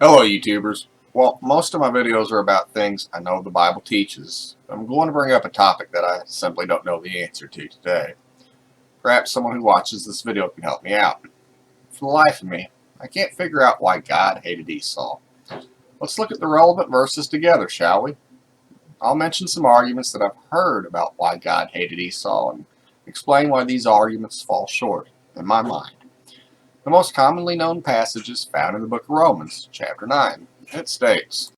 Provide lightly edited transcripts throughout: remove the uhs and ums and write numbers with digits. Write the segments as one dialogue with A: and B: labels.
A: Hello YouTubers. Well, most of my videos are about things I know the Bible teaches. I'm going to bring up a topic that I simply don't know the answer to today. Perhaps someone who watches this video can help me out. For the life of me, I can't figure out why God hated Esau. Let's look at the relevant verses together, shall we? I'll mention some arguments that I've heard about why God hated Esau and explain why these arguments fall short, in my mind. The most commonly known passage is found in the book of Romans, chapter 9. It states,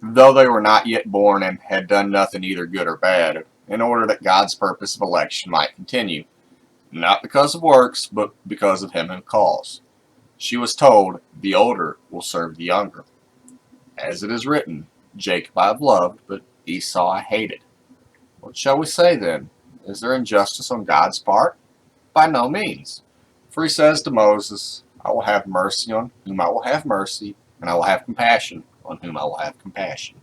A: "Though they were not yet born and had done nothing either good or bad, in order that God's purpose of election might continue, not because of works, but because of him who calls. She was told, the older will serve the younger. As it is written, Jacob I have loved, but Esau I hated." What shall we say then? Is there injustice on God's part? By no means. For he says to Moses, "I will have mercy on whom I will have mercy, and I will have compassion on whom I will have compassion."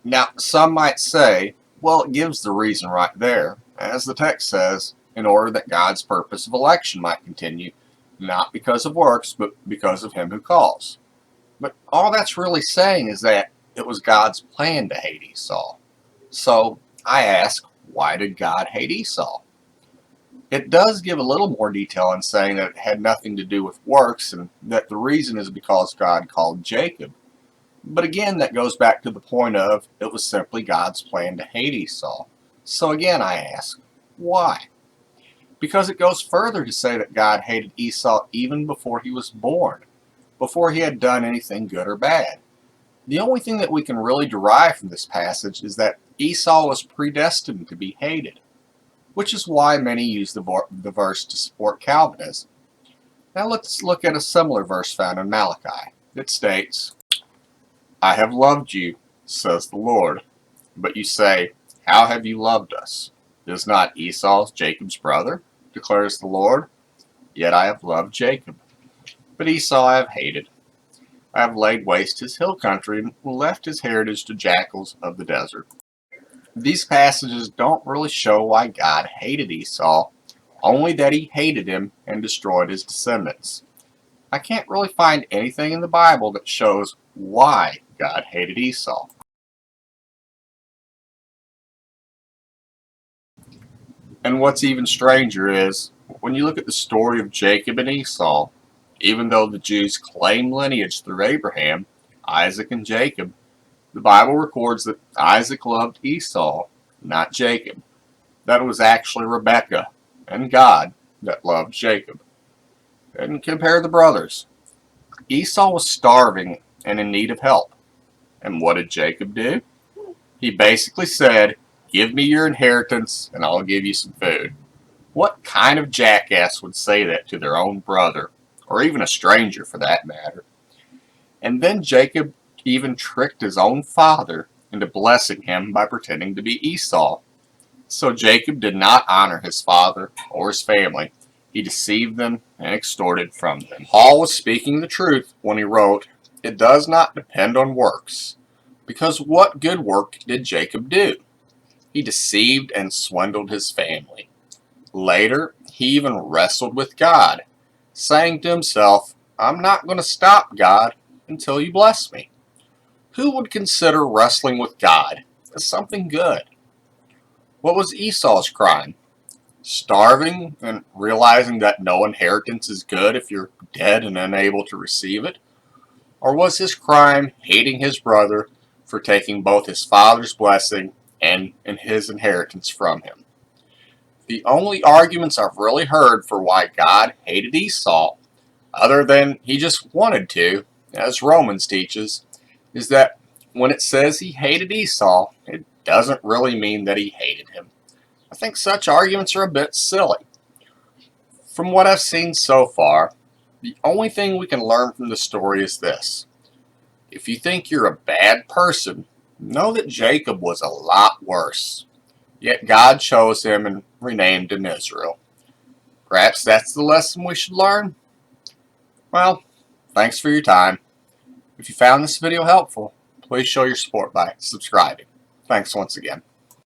A: Now, some might say, well, it gives the reason right there, as the text says, in order that God's purpose of election might continue, not because of works, but because of him who calls. But all that's really saying is that it was God's plan to hate Esau. So I ask, why did God hate Esau? It does give a little more detail in saying that it had nothing to do with works and that the reason is because God called Jacob. But again, that goes back to the point of it was simply God's plan to hate Esau. So again, I ask, why? Because it goes further to say that God hated Esau even before he was born, before he had done anything good or bad. The only thing that we can really derive from this passage is that Esau was predestined to be hated, which is why many use the verse to support Calvinism. Now let's look at a similar verse found in Malachi. It states, "I have loved you, says the Lord. But you say, how have you loved us? Is not Esau Jacob's brother? Declares the Lord. Yet I have loved Jacob, but Esau I have hated. I have laid waste his hill country and left his heritage to jackals of the desert." These passages don't really show why God hated Esau, only that he hated him and destroyed his descendants. I can't really find anything in the Bible that shows why God hated Esau. And what's even stranger is, when you look at the story of Jacob and Esau, even though the Jews claim lineage through Abraham, Isaac, and Jacob, the Bible records that Isaac loved Esau, not Jacob. That it was actually Rebekah and God that loved Jacob. And compare the brothers. Esau was starving and in need of help. And what did Jacob do? He basically said, "Give me your inheritance and I'll give you some food." What kind of jackass would say that to their own brother, or even a stranger for that matter? And then Jacob even tricked his own father into blessing him by pretending to be Esau. So Jacob did not honor his father or his family. He deceived them and extorted from them. Paul was speaking the truth when he wrote, "It does not depend on works." Because what good work did Jacob do? He deceived and swindled his family. Later, he even wrestled with God, saying to himself, "I'm not going to stop, God, until you bless me." Who would consider wrestling with God as something good? What was Esau's crime? Starving and realizing that no inheritance is good if you're dead and unable to receive it? Or was his crime hating his brother for taking both his father's blessing and his inheritance from him? The only arguments I've really heard for why God hated Esau, other than he just wanted to, as Romans teaches, is that when it says he hated Esau, it doesn't really mean that he hated him. I think such arguments are a bit silly. From what I've seen so far, the only thing we can learn from the story is this. If you think you're a bad person, know that Jacob was a lot worse. Yet God chose him and renamed him Israel. Perhaps that's the lesson we should learn? Well, thanks for your time. If you found this video helpful, please show your support by subscribing. Thanks once again.